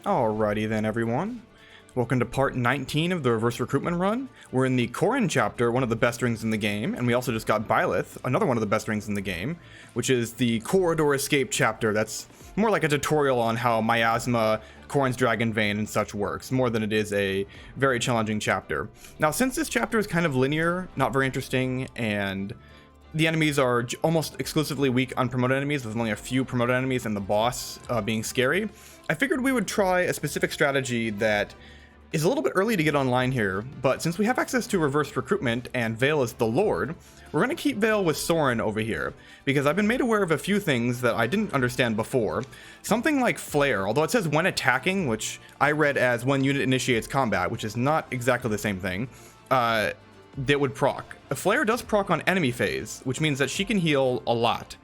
Alrighty then, everyone. Welcome to part 19 of the Reverse Recruitment run. We're in the Soren chapter, one of the best rings in the game, and we also just got Byleth, another one of the best rings in the game, which is the Corridor Escape chapter. That's more like a tutorial on how Miasma, Soren's Dragon Vein, and such works, more than it is a very challenging chapter. Now, since this chapter is kind of linear, not very interesting, and the enemies are almost exclusively weak unpromoted enemies, with only a few promoted enemies and the boss being scary, I figured we would try a specific strategy that is a little bit early to get online here, but since we have access to Reverse Recruitment and Veyle is the Lord, we're going to keep Veyle with Soren over here, because I've been made aware of a few things that I didn't understand before. Something like Flare, although it says when attacking, which I read as when unit initiates combat, which is not exactly the same thing, that would proc. A Flare does proc on enemy phase, which means that she can heal a lot.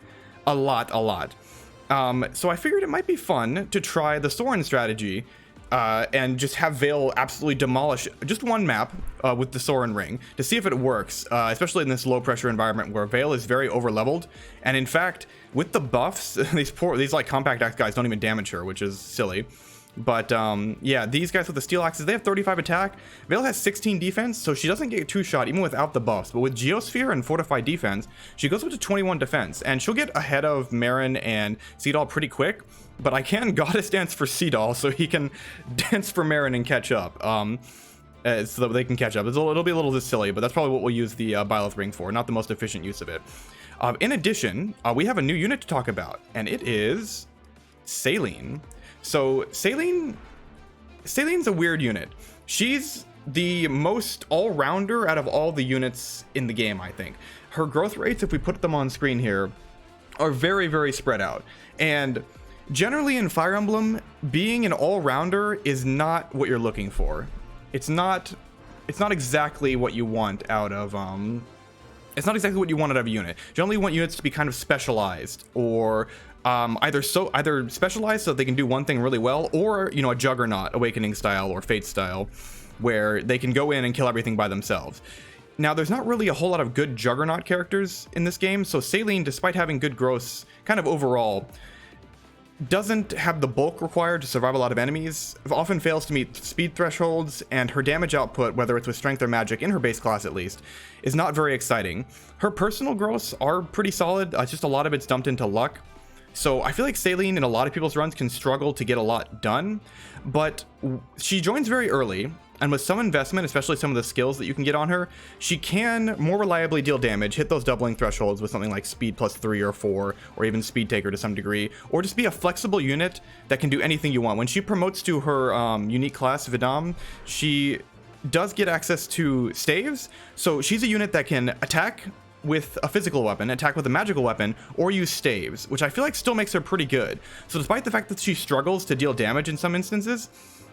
So I figured it might be fun to try the Soren strategy and just have Veyle absolutely demolish just one map with the Soren ring to see if it works, especially in this low pressure environment where Veyle is very overleveled. And in fact, with the buffs, these like compact axe guys don't even damage her, which is silly. But yeah, these guys with the steel axes, they have 35 attack. Veyle has 16 defense, so she doesn't get two shot even without the buffs. But with Geosphere and fortified defense, she goes up to 21 defense, and she'll get ahead of Marin and Seedal pretty quick. But I can Goddess Dance for Seedal, so he can dance for Marin and catch up. So that they can catch up. It'll be a little bit silly, but that's probably what we'll use the Byleth ring for. Not the most efficient use of it. In addition, we have a new unit to talk about, and it is Cèline. So Cèline's a weird unit. She's the most all-rounder out of all the units in the game, I think. Her growth rates, if we put them on screen here, are very, very spread out. And generally in Fire Emblem, being an all-rounder is not what you're looking for. It's not exactly what you want out of it's not exactly what you want out of a unit. Generally, you want units to be kind of specialized, or either specialized so they can do one thing really well, or a Juggernaut, Awakening style, or Fate style, where they can go in and kill everything by themselves. Now, there's not really a whole lot of good Juggernaut characters in this game, so Cèline, despite having good growths kind of overall, doesn't have the bulk required to survive a lot of enemies, often fails to meet speed thresholds, and her damage output, whether it's with strength or magic, in her base class at least, is not very exciting. Her personal growths are pretty solid, just a lot of it's dumped into luck. So I feel like Cèline in a lot of people's runs can struggle to get a lot done, but she joins very early, and with some investment, especially some of the skills that you can get on her, she can more reliably deal damage, hit those doubling thresholds with something like speed plus 3 or 4, or even speed taker to some degree, or just be a flexible unit that can do anything you want. When she promotes to her unique class, Vidam, she does get access to staves, so she's a unit that can attack with a physical weapon, attack with a magical weapon, or use staves, which I feel like still makes her pretty good. So despite the fact that she struggles to deal damage in some instances,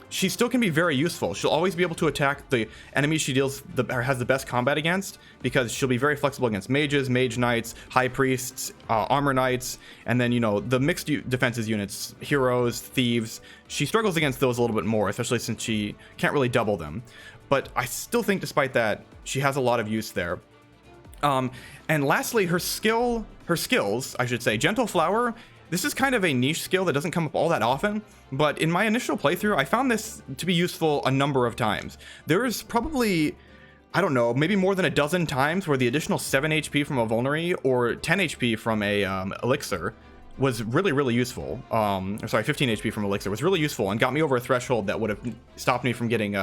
she still can be very useful. She'll always be able to attack the enemies she has the best combat against, because she'll be very flexible against mages, mage knights, high priests, armor knights, and then the mixed defenses units, heroes, thieves. She struggles against those a little bit more, especially since she can't really double them. But I still think, despite that, she has a lot of use there. And lastly, her skills, I should say. Gentle Flower, this is kind of a niche skill that doesn't come up all that often, but in my initial playthrough, I found this to be useful a number of times. There is probably, I don't know, maybe more than a dozen times where the additional 7 HP from a Vulnerary or 10 HP from a Elixir was really, really useful. Sorry, 15 HP from Elixir was really useful and got me over a threshold that would have stopped me from getting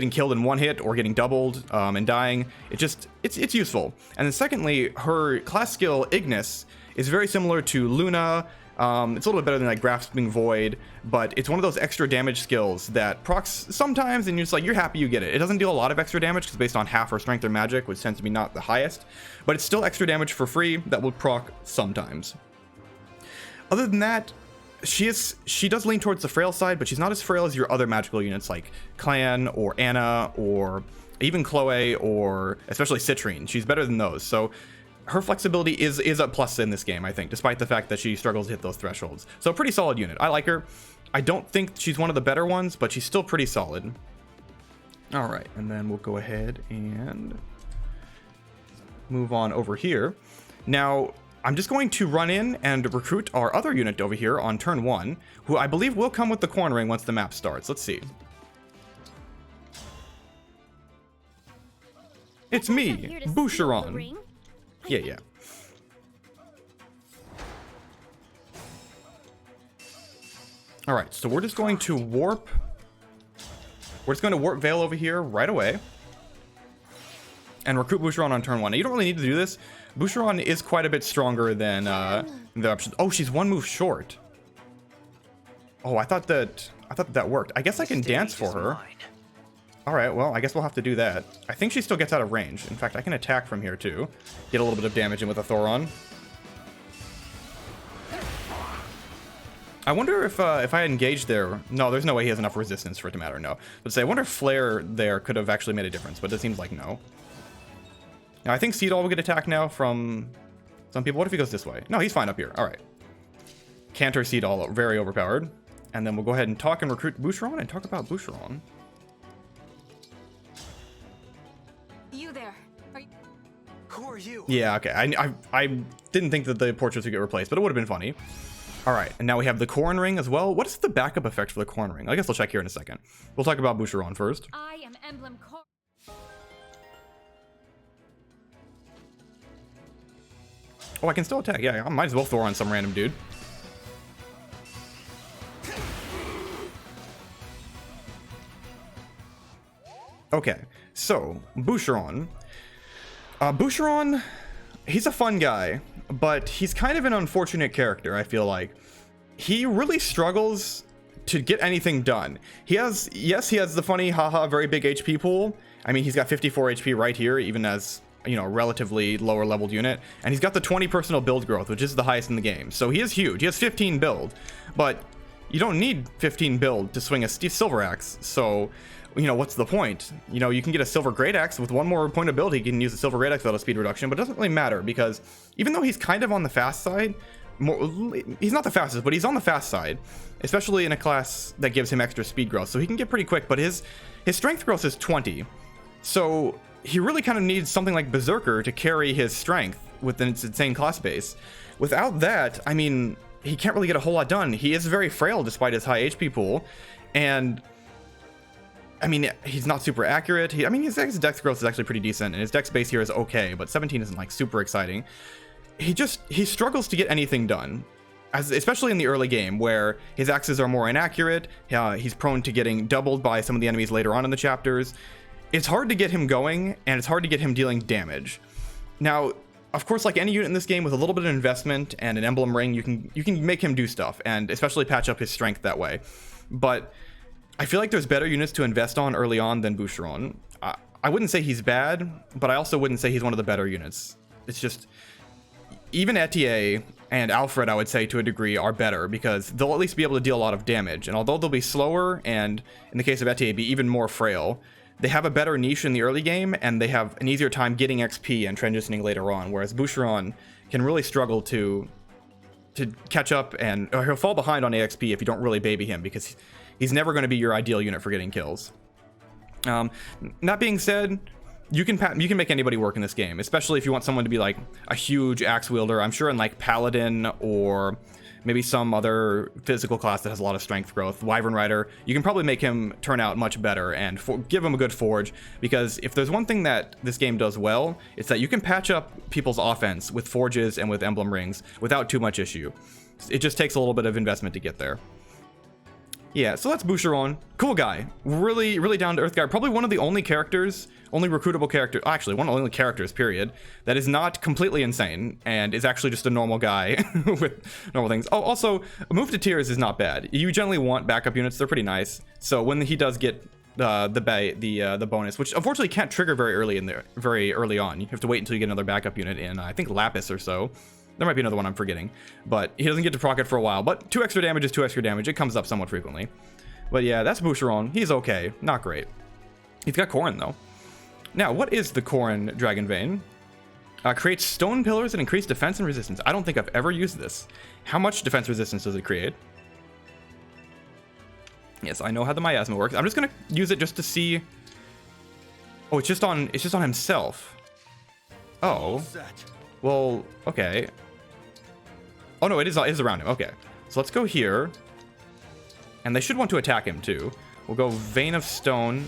killed in one hit or getting doubled and dying. It's useful. And then secondly, her class skill Ignis is very similar to Luna. It's a little bit better than like Grasping Void, but it's one of those extra damage skills that procs sometimes, and you're happy you get it. It doesn't deal a lot of extra damage because it's based on half her strength or magic, which tends to be not the highest, but it's still extra damage for free that will proc sometimes. Other than that, she does lean towards the frail side, but she's not as frail as your other magical units like Clan or Anna or even Chloe or especially Citrine. She's better than those. So her flexibility is a plus in this game, I think, despite the fact that she struggles to hit those thresholds. So pretty solid unit. I like her. I don't think she's one of the better ones, but she's still pretty solid. All right, and then we'll go ahead and move on over here. Now, I'm just going to run in and recruit our other unit over here on turn 1, who I believe will come with the corn ring once the map starts. Let's see. It's me, Boucheron. Yeah. All right, so we're just going to warp. We're just going to warp Veyle over here right away. And recruit Boucheron on turn 1. Now, you don't really need to do this. Boucheron is quite a bit stronger than the options. Oh, she's 1 move short. Oh, I thought that worked. I guess I can dance for her. All right, well, I guess we'll have to do that. I think she still gets out of range. In fact, I can attack from here too. Get a little bit of damage in with a Thoron. I wonder if I engaged there. No, there's no way he has enough resistance for it to matter. No. But say, I wonder if Flare there could have actually made a difference, but it seems like no. Now, I think Seedall will get attacked now from some people. What if he goes this way? No, he's fine up here. All right. Cantor Seedall, very overpowered. And then we'll go ahead and talk and recruit Boucheron and talk about Boucheron. You there? Who are you? Yeah, okay. I didn't think that the portraits would get replaced, but it would have been funny. All right, and now we have the corn ring as well. What is the backup effect for the corn ring? I guess we'll check here in a second. We'll talk about Boucheron first. I am Emblem. Oh, I can still attack. Yeah, I might as well throw on some random dude. Okay, so Boucheron. Boucheron, he's a fun guy, but he's kind of an unfortunate character, I feel like. He really struggles to get anything done. He has the funny, haha, very big HP pool. I mean, he's got 54 HP right here, even as, you know, relatively lower leveled unit. And he's got the 20 personal build growth, which is the highest in the game. So he is huge. He has 15 build, but you don't need 15 build to swing a silver axe. So, you know, what's the point? You know, you can get a silver great axe with 1 more point of build. He can use a silver great axe without a speed reduction, but it doesn't really matter because even though he's kind of on the fast side, he's not the fastest, but he's on the fast side, especially in a class that gives him extra speed growth. So he can get pretty quick, but his strength growth is 20. So he really kind of needs something like Berserker to carry his strength within its insane class base. Without that, I mean, he can't really get a whole lot done. He is very frail despite his high HP pool, and I mean, he's not super accurate. I mean, his dex growth is actually pretty decent, and his dex base here is okay, but 17 isn't like super exciting. He struggles to get anything done, especially in the early game where his axes are more inaccurate. He's prone to getting doubled by some of the enemies later on in the chapters. It's hard to get him going, and it's hard to get him dealing damage. Now, of course, like any unit in this game, with a little bit of investment and an emblem ring, you can make him do stuff, and especially patch up his strength that way. But I feel like there's better units to invest on early on than Boucheron. I wouldn't say he's bad, but I also wouldn't say he's one of the better units. It's just, even Etier and Alfred, I would say to a degree, are better because they'll at least be able to deal a lot of damage. And although they'll be slower, and in the case of Etier, be even more frail, they have a better niche in the early game, and they have an easier time getting XP and transitioning later on, whereas Boucheron can really struggle to catch up, and he'll fall behind on AXP if you don't really baby him, because he's never going to be your ideal unit for getting kills. That being said, you can make anybody work in this game, especially if you want someone to be like a huge axe wielder. I'm sure in like Paladin or maybe some other physical class that has a lot of strength growth, Wyvern Rider, you can probably make him turn out much better and give him a good forge, because if there's one thing that this game does well, it's that you can patch up people's offense with forges and with emblem rings without too much issue. It just takes a little bit of investment to get there. Yeah, so that's Boucheron. Cool guy. Really, really down-to-earth guy. Probably one of the only characters, only recruitable character, actually, one of the only characters, period, that is not completely insane and is actually just a normal guy with normal things. Oh, also, a move to tiers is not bad. You generally want backup units. They're pretty nice. So when he does get the bonus, which unfortunately can't trigger very early on. You have to wait until you get another backup unit in, I think, Lapis or so. There might be another one I'm forgetting, but he doesn't get to proc it for a while. But 2 extra damage is 2 extra damage. It comes up somewhat frequently. But yeah, that's Boucheron. He's okay. Not great. He's got Corrin, though. Now, what is the Corrin Dragon Vein? Creates stone pillars and increased defense and resistance. I don't think I've ever used this. How much defense resistance does it create? Yes, I know how the miasma works. I'm just gonna use it just to see. Oh, it's just on himself. Oh. Well, okay. Oh no, it is around him. Okay, so let's go here. And they should want to attack him too. We'll go Vein of Stone.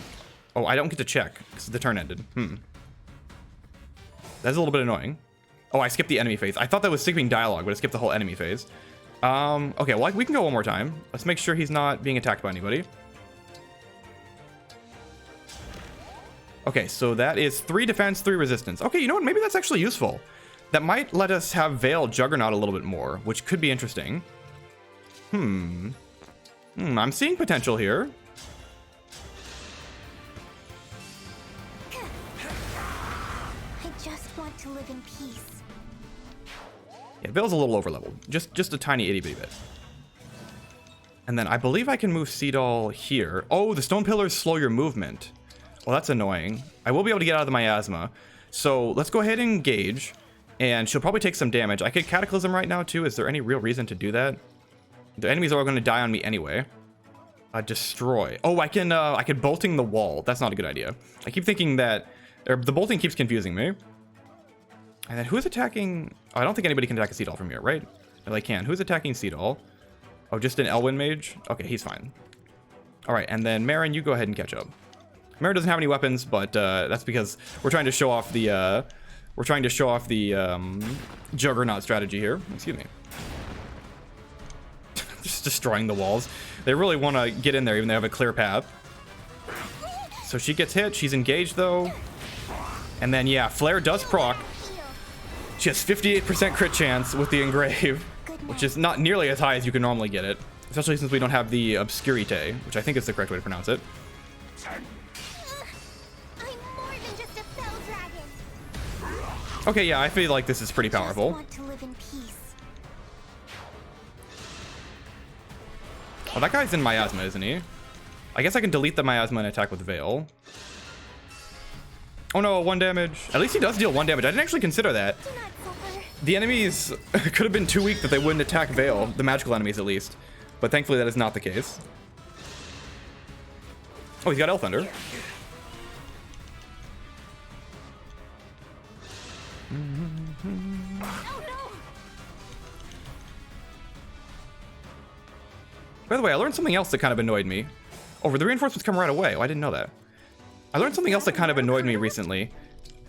Oh, I don't get to check because the turn ended. That's a little bit annoying. Oh, I skipped the enemy phase. I thought that was skipping dialogue, but I skipped the whole enemy phase. Okay, well, we can go one more time. Let's make sure he's not being attacked by anybody. Okay, so that is 3 defense, 3 resistance. Okay, you know what? Maybe that's actually useful. That might let us have Veyle Juggernaut a little bit more, which could be interesting. I'm seeing potential here. I just want to live in peace. Yeah, Veyle's a little overleveled. Just a tiny itty bitty bit. And then I believe I can move Seadoll here. Oh, the stone pillars slow your movement. Well, that's annoying. I will be able to get out of the miasma. So let's go ahead and engage. And she'll probably take some damage. I could Cataclysm right now too. Is there any real reason to do that? The enemies are all going to die on me anyway. Destroy. Oh, I can bolting the wall. That's not a good idea. I keep thinking that the bolting keeps confusing me. And then who's attacking? Oh, I don't think anybody can attack a Seadoll from here, right? No, they can. Who's attacking Seadoll? Oh, just an Elwyn mage? Okay, he's fine. All right, and then Marin, you go ahead and catch up. Marin doesn't have any weapons, but that's because we're trying to show off the Juggernaut strategy here. Excuse me. Just destroying the walls. They really want to get in there, even though they have a clear path. So she gets hit. She's engaged, though. And then, yeah, Flare does proc. She has 58% crit chance with the Engrave, which is not nearly as high as you can normally get it. Especially since we don't have the Obscurite, which I think is the correct way to pronounce it. I'm more than just a fell dragon. Okay, yeah, I feel like this is pretty powerful. I just want to live in peace. Oh, that guy's in miasma, isn't he? I guess I can delete the miasma and attack with Veyle. Oh no, 1 damage. At least he does deal 1 damage. I didn't actually consider that. Do not suffer. The enemies could have been too weak that they wouldn't attack Veyle, the magical enemies at least. But thankfully that is not the case. Oh, he's got Elf Thunder. Oh no! By the way, I learned something else that kind of annoyed me. Oh, the reinforcements come right away. Oh, I didn't know that. I learned something else that kind of annoyed me recently.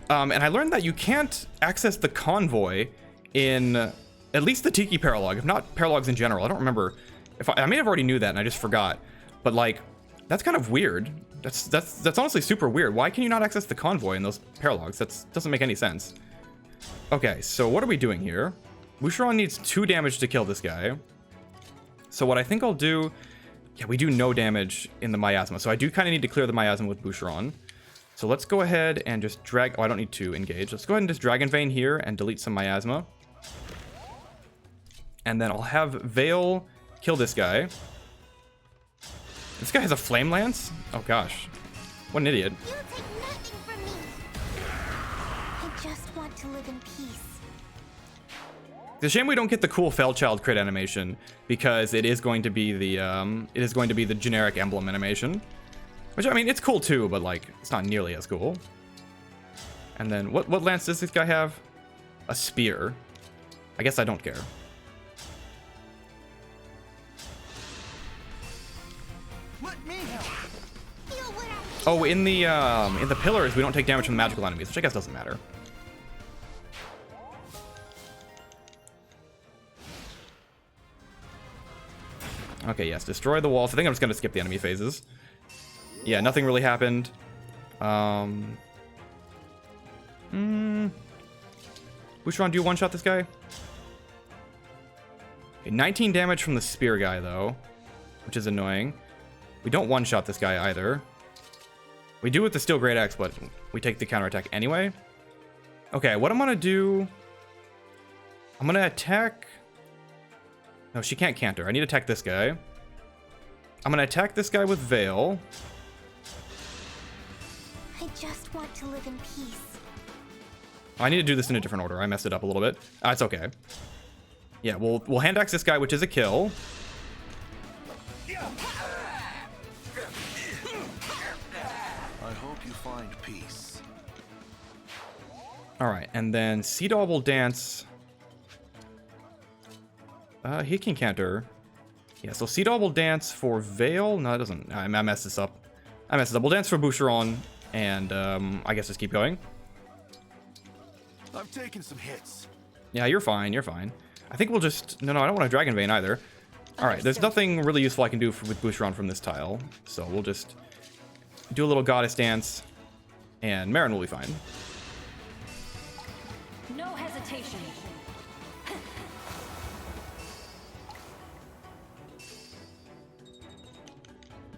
And I learned that you can't access the convoy in at least the Tiki Paralog, if not Paralogs in general. I don't remember. If I may have already knew that and I just forgot. But like, that's kind of weird. That's honestly super weird. Why can you not access the convoy in those Paralogs? That doesn't make any sense. Okay, so what are we doing here? Boucheron needs 2 damage to kill this guy. So what I think I'll do... Yeah, we do no damage in the miasma. So I do kind of need to clear the miasma with Boucheron. So let's go ahead and just drag... Oh, I don't need to engage. Let's go ahead and just Dragon Vein here and delete some miasma. And then I'll have Veyle kill this guy. This guy has a Flame Lance? Oh gosh. What an idiot. You'll take nothing from me. I just want to live in peace. It's a shame we don't get the cool Fellchild crit animation because it is going to be the generic Emblem animation, which I mean it's cool too, but like it's not nearly as cool. And then what lance does this guy have? A spear. I guess I don't care. Let me help. Feel what I Oh, in the pillars we don't take damage from the magical enemies, which I guess doesn't matter. Okay, yes, destroy the walls. I think I'm just gonna skip the enemy phases. Yeah, nothing really happened. Boucheron, do you one-shot this guy? Okay, 19 damage from the spear guy, though, which is annoying. We don't one-shot this guy either. We do with the Steel Great Axe, but we take the counterattack anyway. Okay, what I'm gonna do... I'm gonna attack... No, she can't canter. I need to attack this guy. I'm gonna attack this guy with Veyle. I just want to live in peace. I need to do this in a different order. I messed it up a little bit. It's okay. Yeah, we'll hand axe this guy, which is a kill. I hope you find peace. All right, and then Seadoll will dance. He can counter. Yeah, so Cèline will dance for Veyle. No, it doesn't. I messed this up. I messed it up. We'll dance for Boucheron, and I guess just keep going. I've taken some hits. Yeah, you're fine. You're fine. I think we'll just... No, I don't want a Dragon Vein either. All right, there's nothing really useful I can do with Boucheron from this tile. So we'll just do a little Goddess Dance, and Marin will be fine. No hesitation.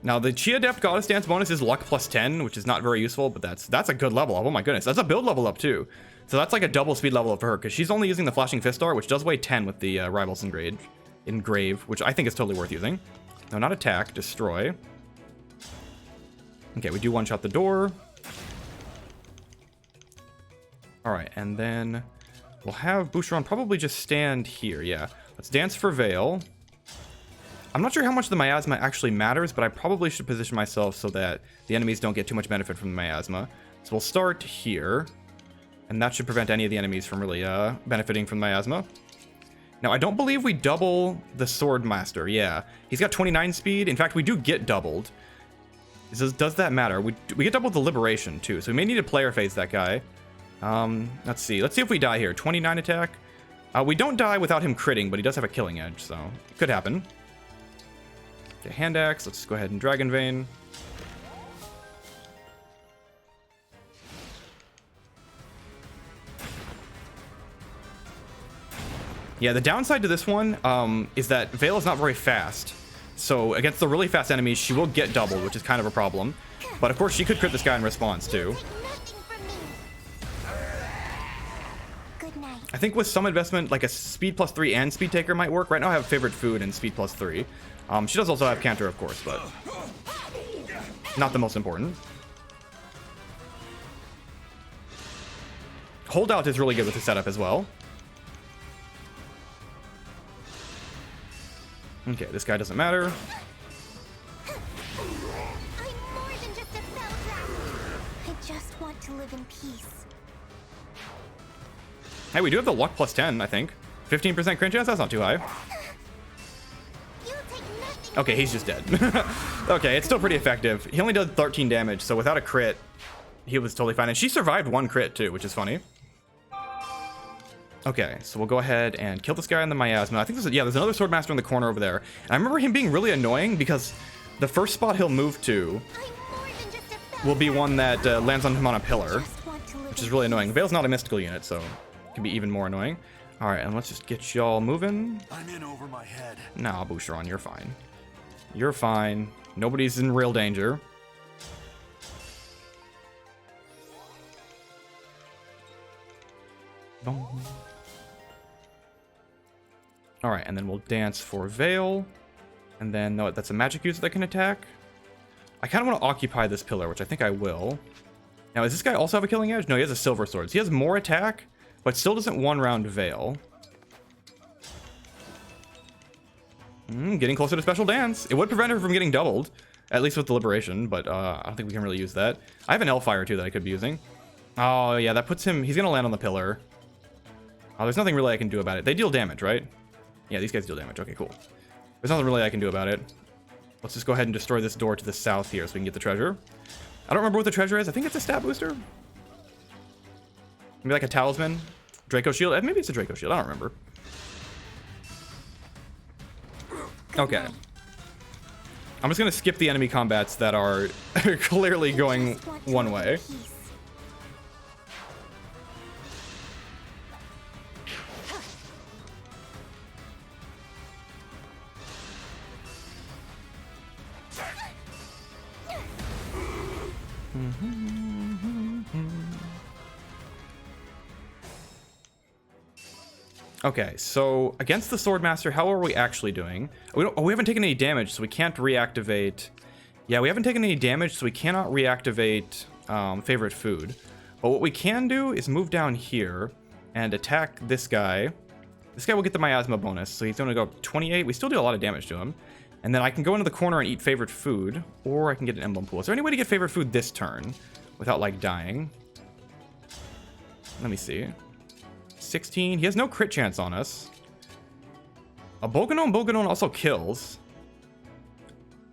Now, the Chi Adept Goddess Dance bonus is luck plus 10, which is not very useful, but that's a good level up. Oh my goodness, that's a build level up too. So that's like a double speed level up for her, because she's only using the Flashing Fist Star, which does weigh 10 with the Rivals Engrave, which I think is totally worth using. No, not attack, destroy. Okay, we do one-shot the door. All right, and then we'll have Boucheron probably just stand here. Yeah, let's dance for Veyle. I'm not sure how much the miasma actually matters, but I probably should position myself so that the enemies don't get too much benefit from the miasma. So we'll start here, and that should prevent any of the enemies from really benefiting from the miasma. Now, I don't believe we double the Sword Master. Yeah, he's got 29 speed. In fact, we do get doubled. Does that matter? We get doubled the Liberation too, so we may need to player phase that guy. Let's see if we die here. 29 attack. We don't die without him critting, but he does have a killing edge, so it could happen. Okay, hand axe. Let's go ahead and Dragon Vein. Yeah, the downside to this one is that Veyle is not very fast. So against the really fast enemies, she will get doubled, which is kind of a problem. But of course, she could crit this guy in response too. I think with some investment, like a speed plus 3 and speed taker might work. Right now I have favorite food and speed plus 3. She does also have counter, of course, but not the most important. Holdout is really good with the setup as well. Okay, this guy doesn't matter. I'm more than just a cell trap. I just want to live in peace. Hey, we do have the luck plus 10, I think. 15% crit chance? That's not too high. Okay, he's just dead. Okay, it's still pretty effective. He only does 13 damage, so without a crit, he was totally fine. And she survived one crit too, which is funny. Okay, so we'll go ahead and kill this guy in the miasma. I think there's another Swordmaster in the corner over there. And I remember him being really annoying because the first spot he'll move to will be one that lands on him on a pillar, which is really annoying. Veyle's not a mystical unit, so it can be even more annoying. All right, and let's just get y'all moving. I'm in over my head. Nah, Boucheron, you're fine. You're fine. Nobody's in real danger. Boom. All right, and then we'll dance for Veyle. And then, no, that's a magic user that can attack. I kind of want to occupy this pillar, which I think I will. Now, does this guy also have a killing edge? No, he has a silver sword. So he has more attack, but still doesn't one-round Veyle. Getting closer to Special Dance. It would prevent her from getting doubled, at least with the Liberation, but I don't think we can really use that. I have an Hellfire, too, that I could be using. Oh, yeah, that puts him... He's going to land on the pillar. Oh, there's nothing really I can do about it. They deal damage, right? Yeah, these guys deal damage. Okay, cool. There's nothing really I can do about it. Let's just go ahead and destroy this door to the south here so we can get the treasure. I don't remember what the treasure is. I think it's a stat booster. Maybe like a talisman. Draco shield. Maybe it's a Draco shield. I don't remember. Okay. I'm just going to skip the enemy combats that are clearly going one way. Okay, so against the Swordmaster, how are we actually doing? We haven't taken any damage, so we can't reactivate. Yeah, we haven't taken any damage, so we cannot reactivate favorite food. But what we can do is move down here and attack this guy. This guy will get the miasma bonus, so he's going to go up 28. We still do a lot of damage to him. And then I can go into the corner and eat favorite food, or I can get an emblem pool. Is there any way to get favorite food this turn without, like, dying? Let me see. 16. He has no crit chance on us. A Boucheron also kills.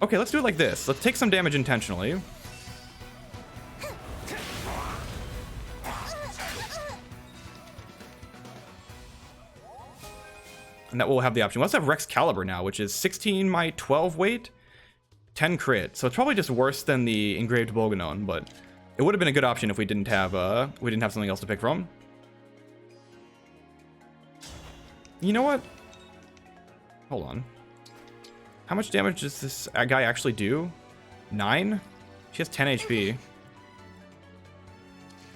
Okay, let's do it like this. Let's take some damage intentionally. And that will have the option. We also have Rex Caliber now, which is 16 my 12 weight, 10 crit. So it's probably just worse than the engraved Boucheron, but it would have been a good option if we didn't have something else to pick from. You know what? Hold on. How much damage does this guy actually do? 9? She has 10 HP.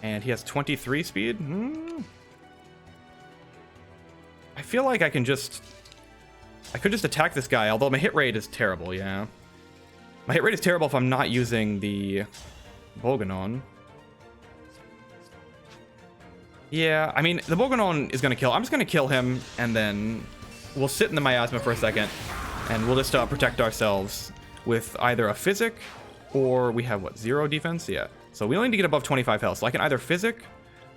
And he has 23 speed? I feel like I could just attack this guy, although my hit rate is terrible, yeah. My hit rate is terrible if I'm not using the Boucheron. Yeah, I mean, the Boucheron is going to kill. I'm just going to kill him, and then we'll sit in the miasma for a second, and we'll just protect ourselves with either a physic, or we have, what, 0 defense? Yeah. So we only need to get above 25 health. So I can either physic,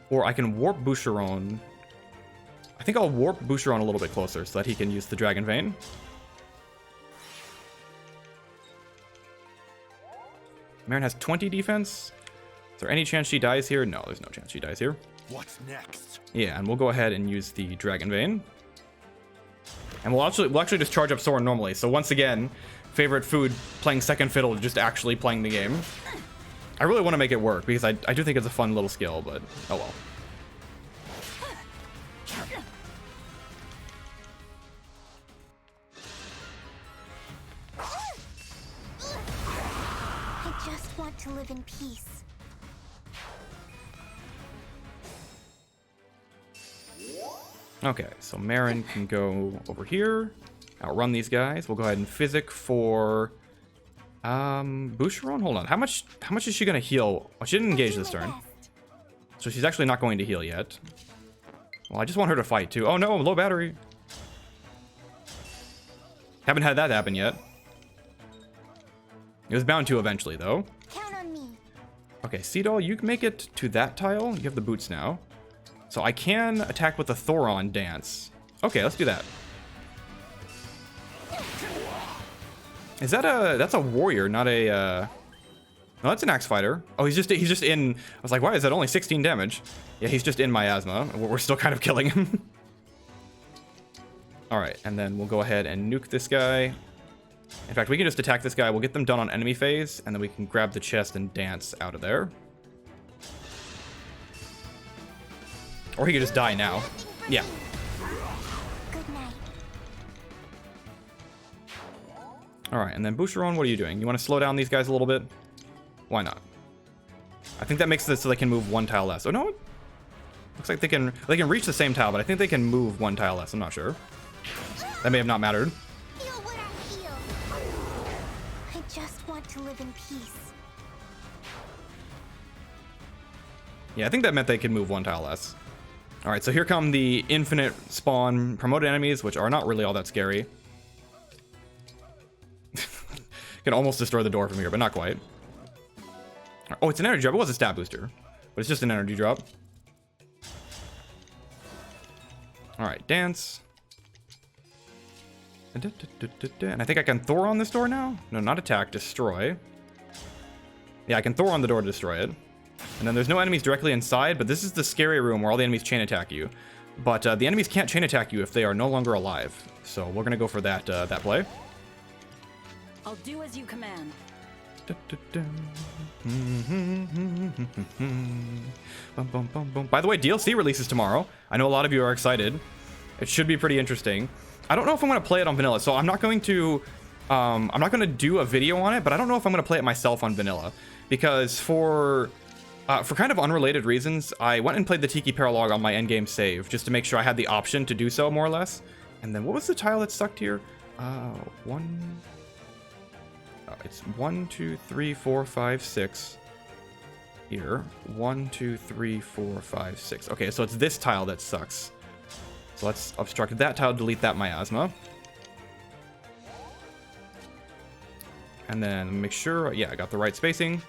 or I can warp Boucheron. I think I'll warp Boucheron a little bit closer so that he can use the Dragon Vein. Marin has 20 defense. Is there any chance she dies here? No, there's no chance she dies here. What's next? Yeah, and we'll go ahead and use the Dragon Vein. And we'll actually just charge up Soren normally. So once again, favorite food, playing second fiddle to just actually playing the game. I really want to make it work because I do think it's a fun little skill, but oh well. I just want to live in peace. Okay, so Marin can go over here, outrun these guys. We'll go ahead and physic for Boucheron. Hold on, how much is she gonna heal? Oh, she didn't engage this turn, so she's actually not going to heal yet. Well, I just want her to fight too. Oh no, low battery. Haven't had that happen yet. It was bound to eventually, though. Count on me. Okay, Seadoll, you can make it to that tile. You have the boots now. So I can attack with the Thoron dance. Okay, let's do that. Is that that's a warrior, not a no, that's an axe fighter. Oh, he's just in. I was like, why is that only 16 damage? Yeah, he's just in miasma. We're still kind of killing him. All right, and then we'll go ahead and nuke this guy. In fact, we can just attack this guy. We'll get them done on enemy phase, and then we can grab the chest and dance out of there. Or he could just die now. Yeah. Good night. All right, and then Boucheron, what are you doing? You want to slow down these guys a little bit? Why not? I think that makes it so they can move one tile less. Oh no, looks like they can reach the same tile, but I think they can move one tile less. I'm not sure. That may have not mattered. Feel what I feel. I just want to live in peace. Yeah, I think that meant they could move one tile less. All right, so here come the infinite spawn promoted enemies, which are not really all that scary. Can almost destroy the door from here, but not quite. Oh, it's an energy drop. It was a stat booster, but it's just an energy drop. All right, dance. And I think I can Thor on this door now? No, not attack, destroy. Yeah, I can Thor on the door to destroy it. And then there's no enemies directly inside, but this is the scary room where all the enemies chain attack you. But the enemies can't chain attack you if they are no longer alive. So we're gonna go for that that play. I'll do as you command. By the way, DLC releases tomorrow. I know a lot of you are excited. It should be pretty interesting. I don't know if I'm gonna play it on vanilla, so I'm not going to do a video on it, but I don't know if I'm gonna play it myself on vanilla, because for kind of unrelated reasons, I went and played the Tiki Paralog on my endgame save just to make sure I had the option to do so, more or less. And then what was the tile that sucked here? It's 1, 2, 3, 4, 5, 6. Here, 1, 2, 3, 4, 5, 6. Okay, so it's this tile that sucks. So let's obstruct that tile, delete that miasma. And then make sure, yeah, I got the right spacing.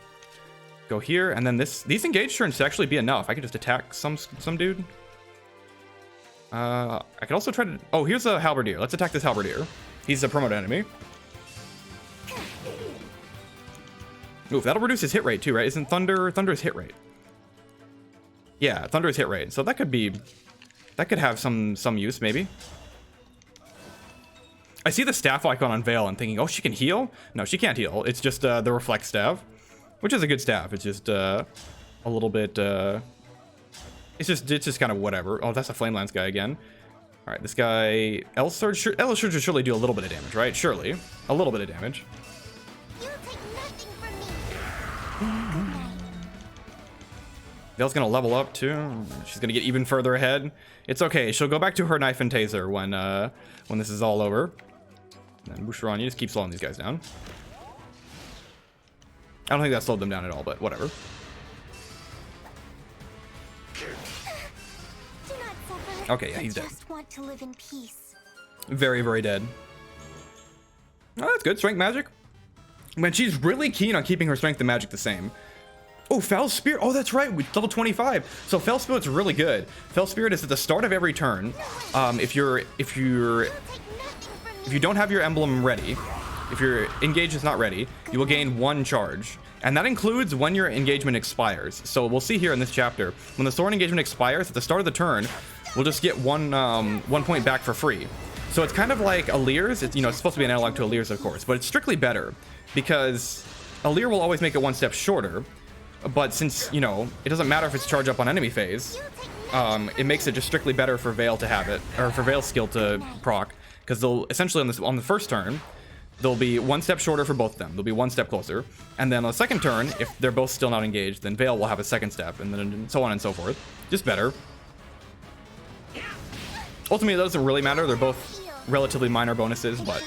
Go here, and then these engage turns should actually be enough. I could just attack some dude. I could also try to... Oh, here's a halberdier. Let's attack this halberdier. He's a promoted enemy. Oof, that'll reduce his hit rate too, right? Isn't Thunder's hit rate? Yeah, Thunder's hit rate. So that could be... That could have some use, maybe. I see the staff icon on Veyle and thinking, oh, she can heal? No, she can't heal. It's just the reflect staff, which is a good staff. It's just a little bit... It's just kind of whatever. Oh, that's a Flame Lance guy again. All right, this guy... L-Surge should surely do a little bit of damage, right? Surely. A little bit of damage. You'll take nothing from me. Veyle's gonna level up too. She's gonna get even further ahead. It's okay. She'll go back to her knife and taser when this is all over. And then Boucheron, you just keep slowing these guys down. I don't think that slowed them down at all, but whatever. Do not suffer. Okay, yeah, he's dead. I just want to live in peace. Very, very dead. Oh, that's good. Strength magic. Man, she's really keen on keeping her strength and magic the same. Oh, Foul Spirit. Oh, that's right. We level 25. So Foul Spirit's really good. Foul Spirit is at the start of every turn. If you don't have your emblem ready, if your engage is not ready, you will gain 1 charge. And that includes when your engagement expires. So we'll see here in this chapter, when the Soren engagement expires at the start of the turn, we'll just get one point back for free. So it's kind of like Alear's. It's, it's supposed to be an analog to Alear's, of course, but it's strictly better because Alear will always make it 1 step shorter. But since, it doesn't matter if it's charge up on enemy phase, it makes it just strictly better for Veyle to have it, or for Veyle's skill to proc, because they'll essentially on the first turn, they'll be 1 step shorter for both of them. They'll be 1 step closer. And then on the second turn, if they're both still not engaged, then Veyle will have a 2nd step, and then so on and so forth. Just better. Ultimately, it doesn't really matter. They're both relatively minor bonuses, but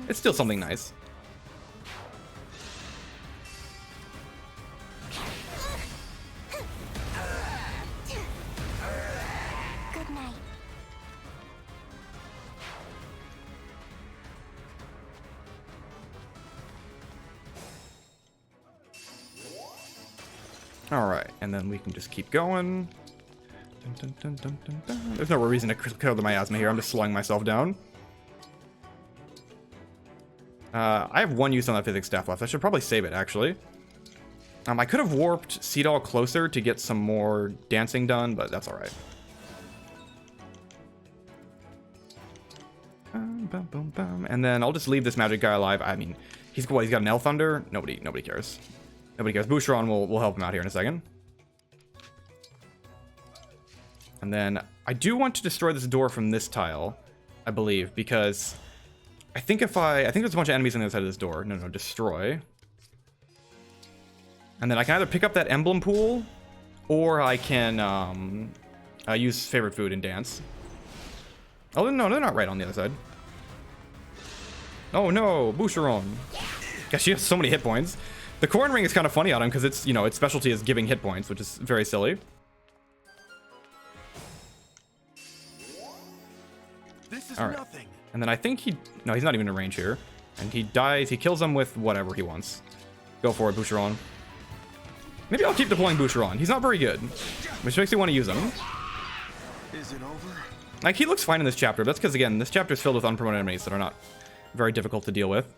it's still something nice. Good night. All right, and then we can just keep going. Dun, dun, dun, dun, dun, dun. There's no reason to kill the miasma here. I'm just slowing myself down. I have 1 use on that physics staff left. I should probably save it, actually. I could have warped Seedall closer to get some more dancing done, but that's all right. And then I'll just leave this magic guy alive. I mean, he's got an L Thunder. Nobody cares. Nobody cares. Boucheron will help him out here in a second. And then I do want to destroy this door from this tile, I believe, because I think there's a bunch of enemies on the other side of this door. No, destroy. And then I can either pick up that emblem pool, or I can use favorite food and dance. Oh, no, they're not right on the other side. Oh, no, Boucheron. Gosh, she has so many hit points. The corn ring is kind of funny on him because it's, its specialty is giving hit points, which is very silly. This is All right. nothing. And then I think he's not even in range here. And he kills him with whatever he wants. Go for it, Boucheron. Maybe I'll keep deploying Boucheron. He's not very good, which makes me want to use him. Is it over? Like, he looks fine in this chapter. That's because, again, this chapter is filled with unpromoted enemies that are not very difficult to deal with.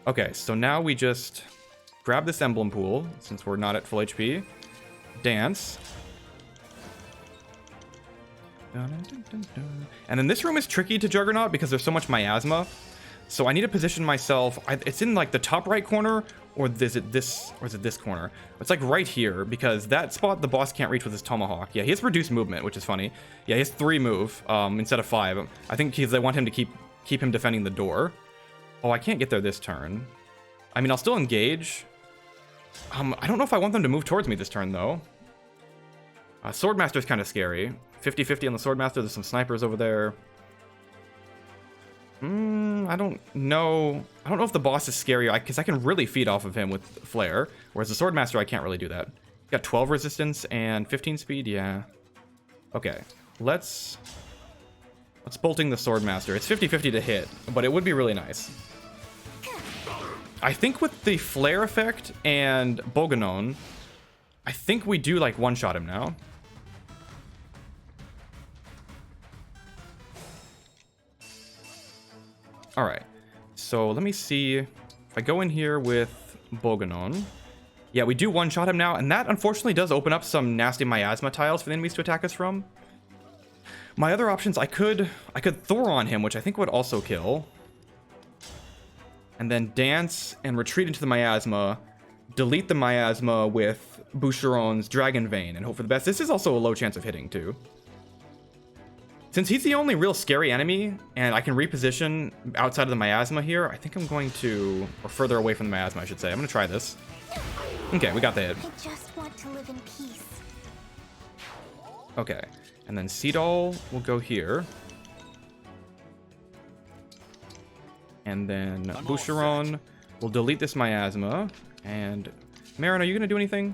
Okay, so now we just grab this emblem pool, since we're not at full HP. Dance. And then this room is tricky to Juggernaut because there's so much miasma. So I need to position myself. It's in like the top right corner, or is it this corner? It's like right here, because that spot the boss can't reach with his tomahawk. Yeah, he has reduced movement, which is funny. Yeah, he has 3 move instead of 5. I think because they want him to keep him defending the door. Oh, I can't get there this turn. I mean, I'll still engage. I don't know if I want them to move towards me this turn though. Swordmaster's kind of scary. 50-50 on the Swordmaster. There's some snipers over there. I don't know. I don't know if the boss is scary, because I can really feed off of him with Flare. Whereas the Swordmaster, I can't really do that. Got 12 resistance and 15 speed. Yeah. Okay. Let's bolting the Swordmaster. It's 50-50 to hit, but it would be really nice. I think with the Flare effect and Boganon, I think we do like one-shot him now. so let me see. If I go in here with Boganon. Yeah, we do one-shot him now, and that unfortunately does open up some nasty miasma tiles for the enemies to attack us from. My other options, I could Thor on him, which I think would also kill. And then dance and retreat into the miasma, delete the miasma with Boucheron's Dragon Vein, and hope for the best. This is also a low chance of hitting, too. Since he's the only real scary enemy, and I can reposition outside of the miasma here, I think I'm going to... Or further away from the miasma, I should say. I'm going to try this. Okay, we got the hit. I just want to live in peace. Okay, and then Seedall will go here. And then Boucheron will delete this miasma. And Marin, are you gonna do anything?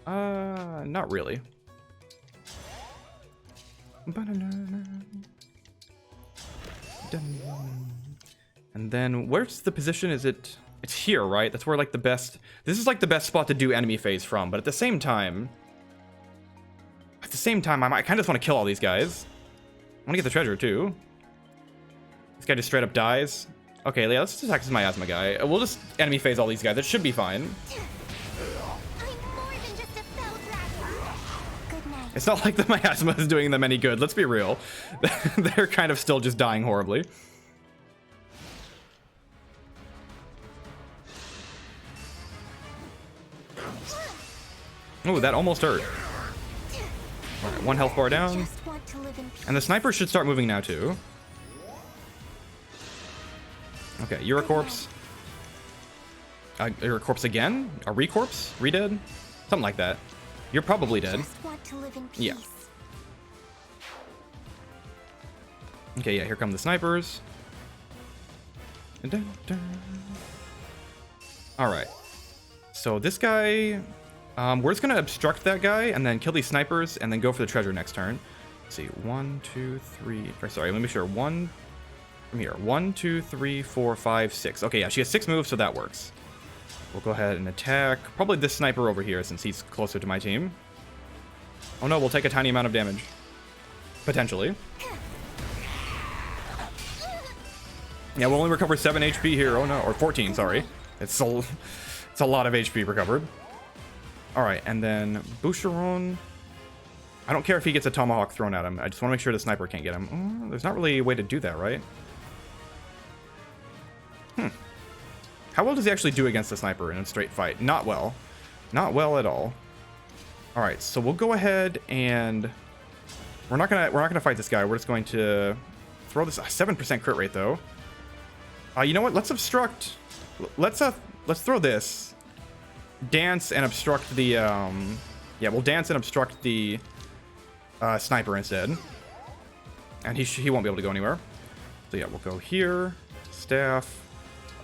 Not really. And then where's the position? Is it? It's here, right? That's where like the best. This is like the best spot to do enemy phase from. But at the same time, I kind of just want to kill all these guys. I want to get the treasure too. This guy just straight up dies. Okay, yeah, let's just attack this miasma guy. We'll just enemy phase all these guys. It should be fine. I'm more than just a fell dragon. Good night. It's not like the miasma is doing them any good. Let's be real. They're kind of still just dying horribly. Oh, that almost hurt. All right, 1 health bar down. Just want to live in peace. And the sniper should start moving now, too. Okay, you're a corpse. You're a corpse again? A recorpse? Redead? Something like that. You're probably dead. Just want to live in peace. Yeah. Okay, yeah, here come the snipers. Alright. So this guy... we're just gonna obstruct that guy and then kill these snipers and then go for the treasure next turn. Let's see, 1, 2, 3... Sorry, let me make sure. 1... From here. 1, 2, 3, 4, 5, 6. Okay, yeah, she has 6 moves, so that works. We'll go ahead and attack probably this sniper over here since he's closer to my team. Oh no, we'll take a tiny amount of damage. Potentially. Yeah, we'll only recover 7 HP here. Oh no, or 14, sorry. It's a lot of HP recovered. Alright, and then Boucheron. I don't care if he gets a tomahawk thrown at him. I just want to make sure the sniper can't get him. Oh, there's not really a way to do that, right? How well does he actually do against the sniper in a straight fight? Not well. Not well at all. Alright, so we'll go ahead and... We're not gonna fight this guy. We're just going to throw this... 7% crit rate, though. You know what? Let's obstruct... Let's throw this. Dance and obstruct the... Yeah, we'll dance and obstruct the sniper instead. And he won't be able to go anywhere. So yeah, we'll go here. Staff.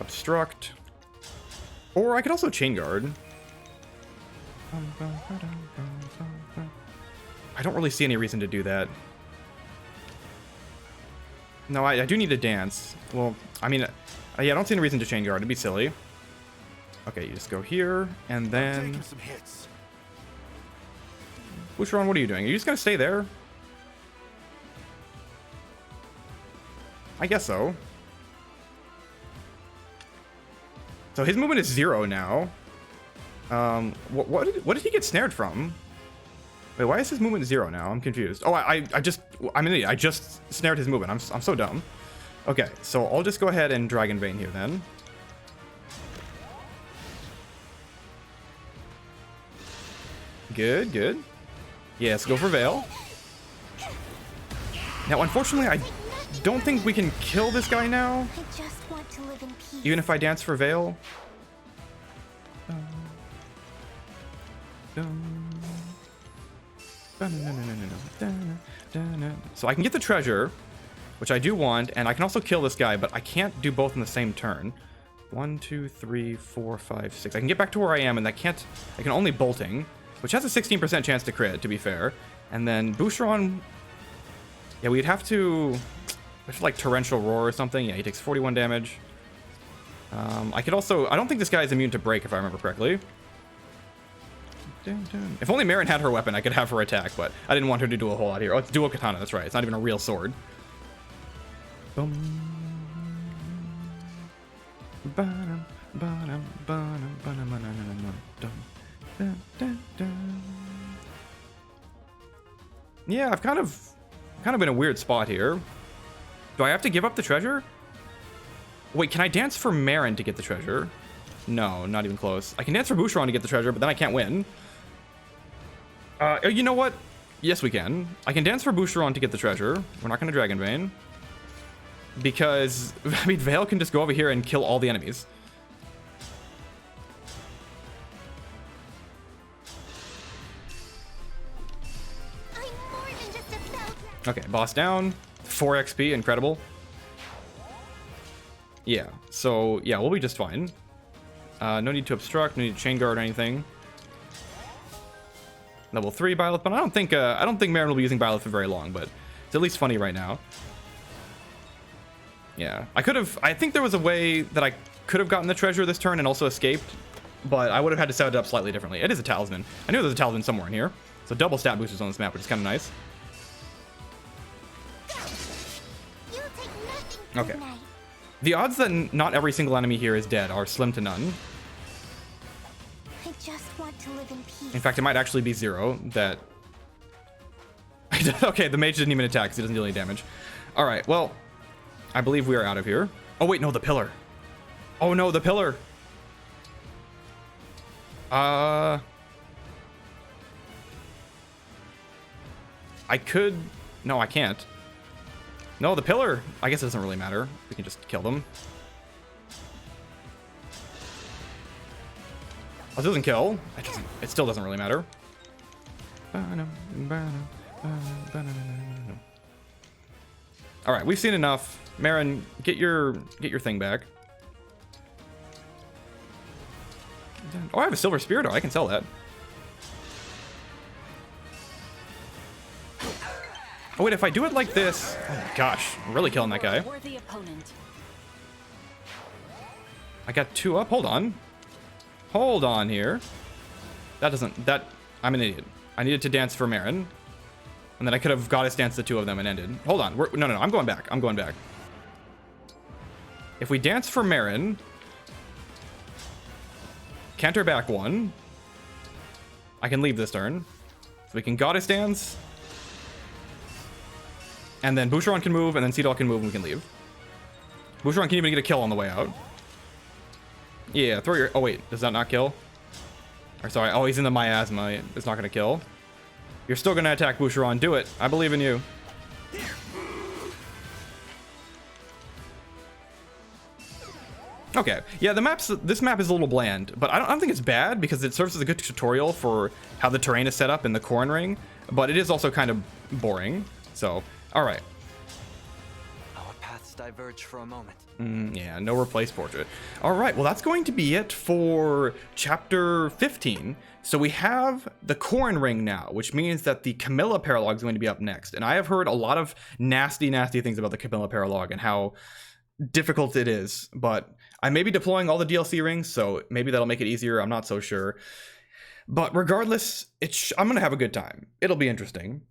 Obstruct. Or I could also chain guard. I don't really see any reason to do that. No, I do need to dance. Well, I mean, yeah, I don't see any reason to chain guard. It'd be silly. Okay, you just go here, and then... Taking some hits. Boucheron, what are you doing? Are you just gonna stay there? I guess so. So his movement is 0 now. What did he get snared from? Wait, why is his movement 0 now? I'm confused. Oh, I'm an idiot. I just snared his movement. I'm so dumb. Okay, so I'll just go ahead and Dragon Vein here then. Good, good. Yeah, let's go for Veyle. Now, unfortunately, I don't think we can kill this guy now. I just want to live in peace. Even if I dance for Veyle. So I can get the treasure, which I do want, and I can also kill this guy, but I can't do both in the same turn. 1, 2, 3, 4, 5, 6. I can get back to where I am, and I can only bolting, which has a 16% chance to crit, to be fair. And then Boucheron, yeah, we'd have to like Torrential Roar or something. Yeah, he takes 41 damage. I could also, I don't think this guy is immune to break, if I remember correctly. If only Marin had her weapon, I could have her attack, but I didn't want her to do a whole lot here. Oh, it's dual katana, that's right. It's not even a real sword. Yeah, I've kind of in a weird spot here. Do I have to give up the treasure? Wait, can I dance for Marin to get the treasure? No, not even close. I can dance for Boucheron to get the treasure, but then I can't win. You know what? Yes, we can. I can dance for Boucheron to get the treasure. We're not going to Dragon Vein. Because, I mean, Veyle can just go over here and kill all the enemies. I'm more than just a spell. Okay, boss down. 4 XP, incredible. Yeah, so, yeah, we'll be just fine. No need to obstruct, no need to chain guard or anything. Level 3 Byleth, but I don't think Marin will be using Byleth for very long, but it's at least funny right now. Yeah, I think there was a way that I could have gotten the treasure this turn and also escaped, but I would have had to set it up slightly differently. It is a talisman. I knew there was a talisman somewhere in here. So double stat boosters on this map, which is kind of nice. You'll take nothing Okay. tonight. The odds that not every single enemy here is dead are slim to none. I just want to live in peace. In fact, it might actually be 0 that... Okay, the mage didn't even attack because he doesn't deal any damage. Alright, well, I believe we are out of here. Oh wait, no, the pillar. Oh no, the pillar. I could... No, I can't. No, the pillar. I guess it doesn't really matter. We can just kill them. Oh, it doesn't kill. It still doesn't really matter. All right, we've seen enough. Marin, get your thing back. Oh, I have a silver spear though. I can sell that. Oh wait, if I do it like this, oh my gosh, I'm really killing that guy. Worthy opponent. I got 2 up. Hold on here. I'm an idiot. I needed to dance for Marin, and then I could have goddess danced the 2 of them and ended. Hold on, no, I'm going back. If we dance for Marin, canter back 1, I can leave this turn. So we can goddess dance. And then Boucheron can move, and then Cèline can move, and we can leave. Boucheron can even get a kill on the way out. Yeah, throw your... Oh, wait. Does that not kill? Or sorry. Oh, he's in the miasma. It's not going to kill. You're still going to attack Boucheron. Do it. I believe in you. Okay. Yeah, this map is a little bland, but I don't think it's bad because it serves as a good tutorial for how the terrain is set up in the Corn Ring, but it is also kind of boring. So... All right. Our paths diverge for a moment. Yeah, no replace portrait. All right, well, that's going to be it for chapter 15. So we have the Corn Ring now, which means that the Camilla Paralogue is going to be up next. And I have heard a lot of nasty things about the Camilla Paralogue and how difficult it is. But I may be deploying all the DLC rings, so maybe that'll make it easier. I'm not so sure. But regardless, I'm going to have a good time. It'll be interesting.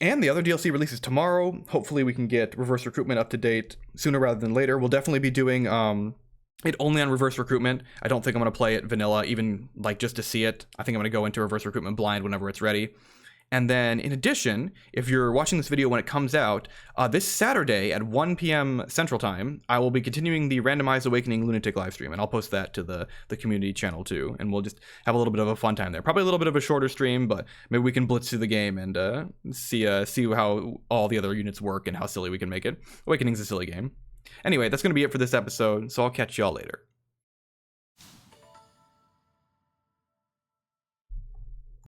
And the other DLC releases tomorrow. Hopefully we can get Reverse Recruitment up to date sooner rather than later. We'll definitely be doing it only on Reverse Recruitment. I don't think I'm going to play it vanilla, even like just to see it. I think I'm going to go into Reverse Recruitment blind whenever it's ready. And then in addition, if you're watching this video when it comes out, this Saturday at 1 p.m. Central Time, I will be continuing the Randomized Awakening Lunatic livestream, and I'll post that to the community channel too, and we'll just have a little bit of a fun time there. Probably a little bit of a shorter stream, but maybe we can blitz through the game and see how all the other units work and how silly we can make it. Awakening's a silly game. Anyway, that's going to be it for this episode, so I'll catch y'all later.